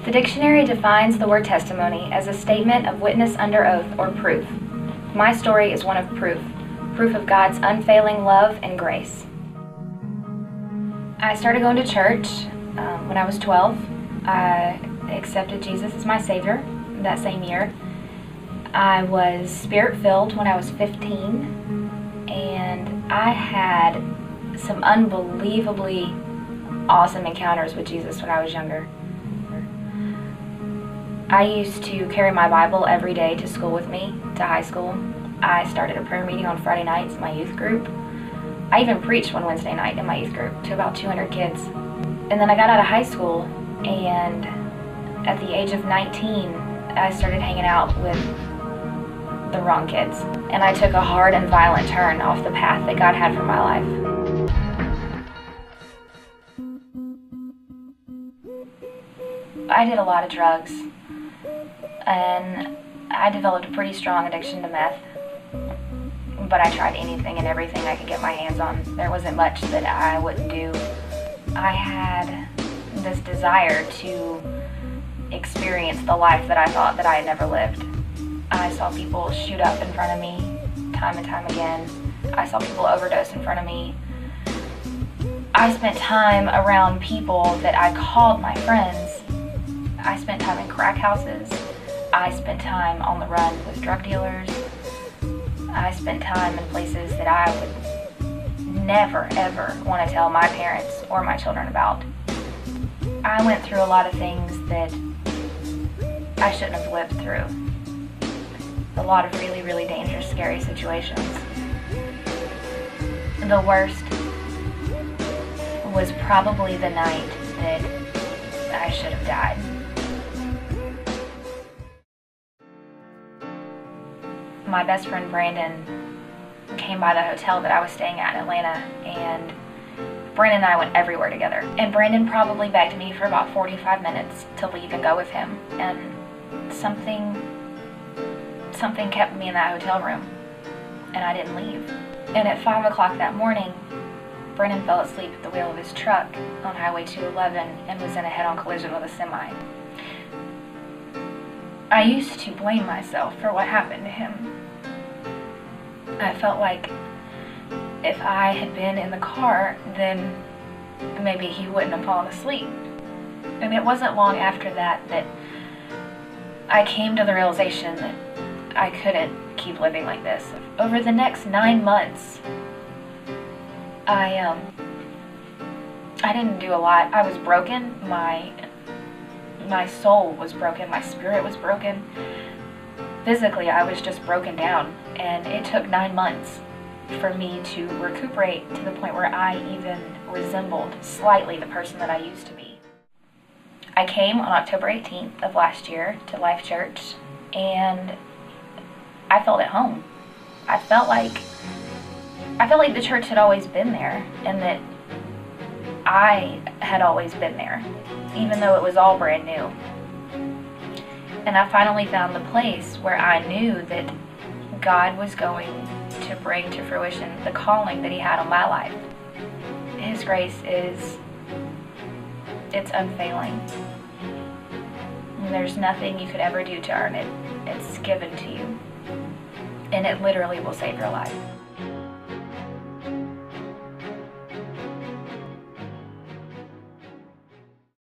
The dictionary defines the word testimony as a statement of witness under oath or proof. My story is one of proof of God's unfailing love and grace. I started going to church when I was 12. I accepted Jesus as my Savior that same year. I was Spirit-filled when I was 15, and I had some unbelievably awesome encounters with Jesus when I was younger. I used to carry my Bible every day to school with me, to high school. I started a prayer meeting on Friday nights in my youth group. I even preached one Wednesday night in my youth group to about 200 kids. And then I got out of high school, and at the age of 19, I started hanging out with the wrong kids. And I took a hard and violent turn off the path that God had for my life. I did a lot of drugs, and I developed a pretty strong addiction to meth. But I tried anything and everything I could get my hands on. There wasn't much that I wouldn't do. I had this desire to experience the life that I thought that I had never lived. I saw people shoot up in front of me time and time again. I saw people overdose in front of me. I spent time around people that I called my friends. I spent time in crack houses. I spent time on the run with drug dealers. I spent time in places that I would never, ever want to tell my parents or my children about. I went through a lot of things that I shouldn't have lived through. A lot of really, really dangerous, scary situations. The worst was probably the night that I should have died. My best friend Brandon came by the hotel that I was staying at in Atlanta, and Brandon and I went everywhere together. And Brandon probably begged me for about 45 minutes to leave and go with him. And something kept me in that hotel room, and I didn't leave. And at 5 o'clock that morning, Brandon fell asleep at the wheel of his truck on Highway 211 and was in a head-on collision with a semi. I used to blame myself for what happened to him. I felt like if I had been in the car, then maybe he wouldn't have fallen asleep. And it wasn't long after that that I came to the realization that I couldn't keep living like this. Over the next 9 months, I didn't do a lot. I was broken. My soul was broken. My spirit was broken. Physically, I was just broken down. And it took 9 months for me to recuperate to the point where I even resembled slightly the person that I used to be. I came on October 18th of last year to Life Church, and I felt at home. I felt like the church had always been there, and that I had always been there, even though it was all brand new. And I finally found the place where I knew that God was going to bring to fruition the calling that He had on my life. His grace it's unfailing. And there's nothing you could ever do to earn it. It's given to you. And it literally will save your life.